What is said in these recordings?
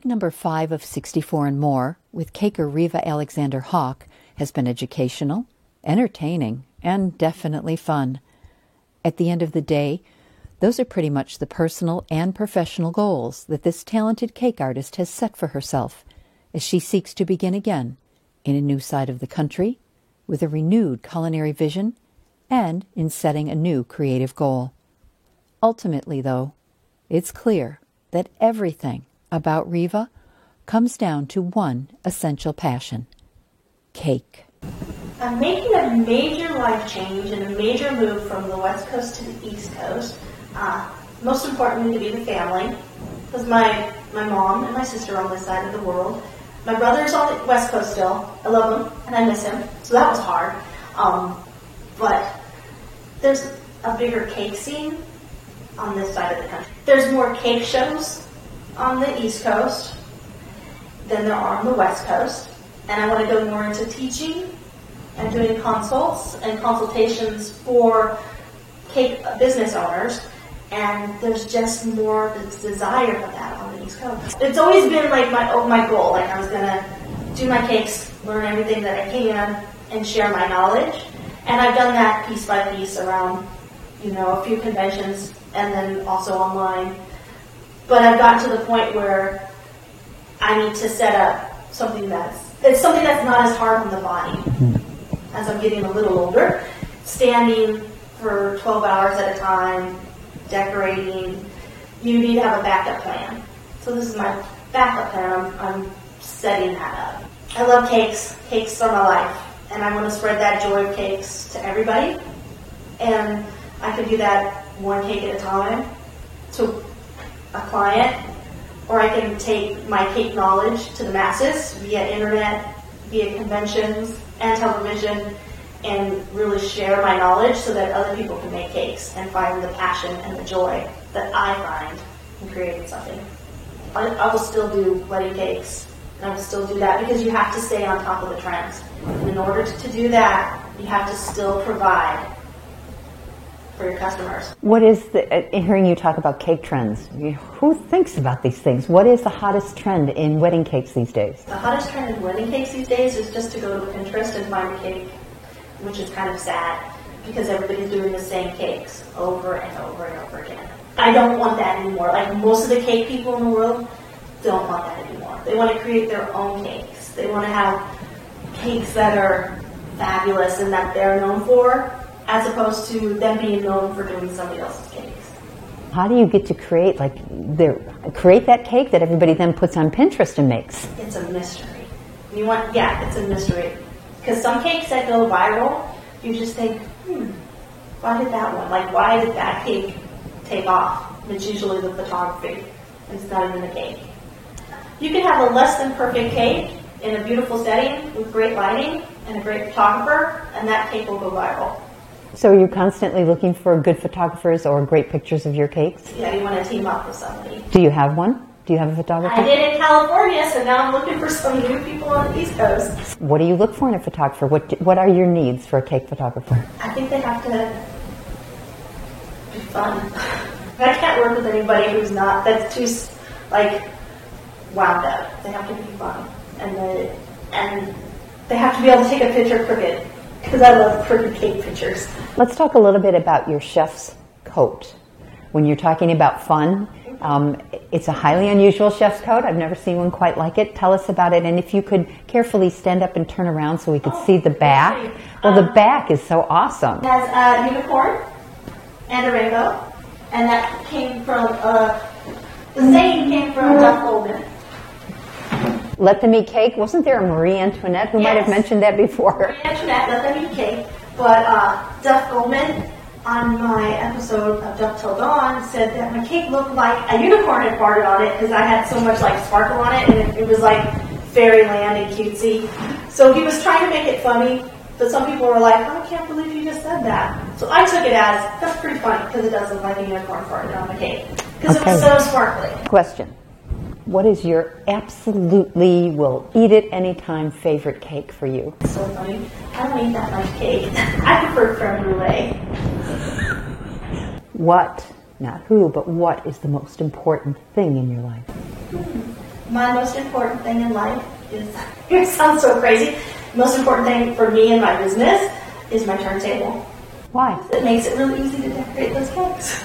number 5 of 64 and More with caker Riva Alexander Hawk has been educational, entertaining, and definitely fun. At the end of the day, those are pretty much the personal and professional goals that this talented cake artist has set for herself as she seeks to begin again in a new side of the country with a renewed culinary vision and in setting a new creative goal. Ultimately, though, it's clear that everything about Riva comes down to one essential passion: cake. I'm making a major life change and a major move from the West Coast to the East Coast. Most importantly to be the family, because my mom and my sister are on this side of the world. My brother's on the West Coast still. I love him and I miss him, so that was hard. But there's a bigger cake scene on this side of the country. There's more cake shows on the East Coast than there are on the West Coast, and I want to go more into teaching and doing consults and consultations for cake business owners, and there's just more desire for that on the East Coast. It's always been like my goal. Like I was gonna do my cakes, learn everything that I can, and share my knowledge. And I've done that piece by piece around, a few conventions and then also online. But I've gotten to the point where I need to set up something that's not as hard on the body. As I'm getting a little older, standing for 12 hours at a time, decorating, you need to have a backup plan. So this is my backup plan. I'm setting that up. I love cakes. Cakes are my life. And I want to spread that joy of cakes to everybody. And I can do that one cake at a time to a client, or I can take my cake knowledge to the masses via internet, via conventions and television, and really share my knowledge so that other people can make cakes and find the passion and the joy that I find in creating something. I will still do wedding cakes, and I will still do that because you have to stay on top of the trends. And in order to do that, you have to still provide for your customers. What is hearing you talk about cake trends, who thinks about these things? What is the hottest trend in wedding cakes these days? The hottest trend in wedding cakes these days is just to go to Pinterest and find a cake, which is kind of sad because everybody's doing the same cakes over and over and over again. I don't want that anymore. Like most of the cake people in the world don't want that anymore. They want to create their own cakes. They want to have cakes that are fabulous and that they're known for, as opposed to them being known for doing somebody else's cakes. How do you get to create that cake that everybody then puts on Pinterest and makes? It's a mystery. It's a mystery. Because some cakes that go viral, you just think, why did that one? Like, why did that cake take off? It's usually the photography. It's not even the cake. You can have a less than perfect cake in a beautiful setting with great lighting and a great photographer, and that cake will go viral. So you're constantly looking for good photographers or great pictures of your cakes? Yeah, you want to team up with somebody. Do you have one? Do you have a photographer? I did in California, so now I'm looking for some new people on the East Coast. What do you look for in a photographer? What are your needs for a cake photographer? I think they have to be fun. I can't work with anybody that's too, wound up. They have to be fun. And they have to be able to take a picture crooked, because I love crooked cake pictures. Let's talk a little bit about your chef's coat. When you're talking about fun, it's a highly unusual chef's coat. I've never seen one quite like it. Tell us about it, and if you could carefully stand up and turn around so we could see the back. Well, the back is so awesome. It has a unicorn and a rainbow, and that came from, the saying came from Duff Goldman. Let them eat cake. Wasn't there a Marie Antoinette who might have mentioned that before? Marie Antoinette, let them eat cake. But Duff Goldman, on my episode of Duck Till Dawn, said that my cake looked like a unicorn had farted on it because I had so much sparkle on it, and it was like fairyland and cutesy. So he was trying to make it funny, but some people were like, oh, I can't believe you just said that. So I took it as, that's pretty funny because it does look like a unicorn farted on the cake. Because it was so sparkly. Question. What is your absolutely will eat it anytime favorite cake for you? It's so funny. I don't eat that much cake. I prefer creme brulee. What, not who, but what is the most important thing in your life? My most important thing in life is, it sounds so crazy, most important thing for me in my business is my turntable. Why? It makes it really easy to decorate those cakes.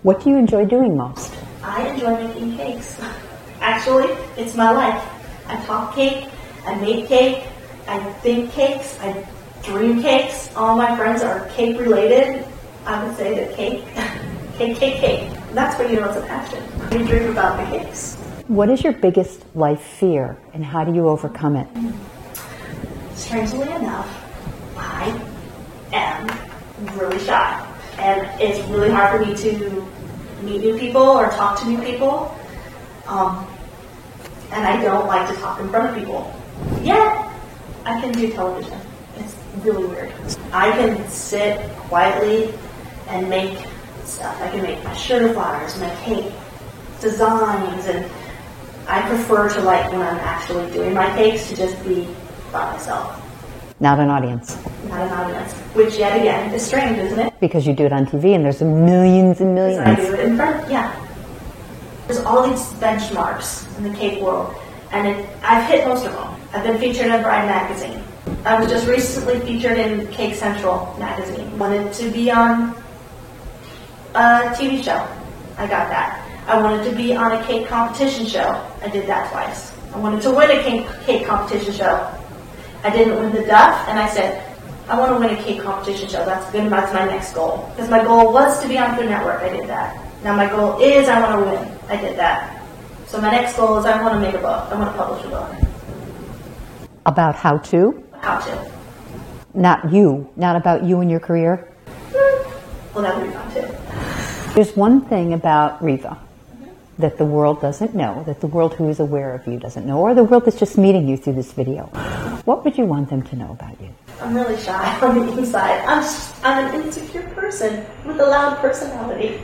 What do you enjoy doing most? I enjoy making cakes. Actually, it's my life. I talk cake, I make cake, I think cakes, I dream cakes. All my friends are cake related. I would say that cake. That's when you know it's a passion. You dream about the cakes. What is your biggest life fear and how do you overcome it? Strangely enough, I am really shy. And it's really hard for me to meet new people or talk to new people. And I don't like to talk in front of people. Yet, I can do television. It's really weird. I can sit quietly and make stuff. I can make my sugar flyers, my cake designs, and I prefer to, like, when I'm actually doing my cakes, to just be by myself. Not an audience. Not an audience. Which, yet again, is strange, isn't it? Because you do it on TV and there's millions and millions. I do it in front, yeah. There's all these benchmarks in the cake world, and I've hit most of them. I've been featured in Bride magazine. I was just recently featured in Cake Central magazine. Wanted to be on a TV show. I got that. I wanted to be on a cake competition show. I did that twice. I wanted to win a cake competition show. I didn't win the Duff, and I said, I want to win a cake competition show. That's good. That's my next goal. Because my goal was to be on Food Network. I did that. Now my goal is I want to win. I did that. So my next goal is I want to make a book. I want to publish a book. About how to? How to. Not you. Not about you and your career? Well, that would be fun too. There's one thing about Riva that the world doesn't know, that the world who is aware of you doesn't know, or the world that's just meeting you through this video. What would you want them to know about you? I'm really shy on the inside. I'm an insecure person with a loud personality.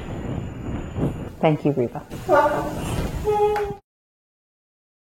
Thank you, Riva. Welcome.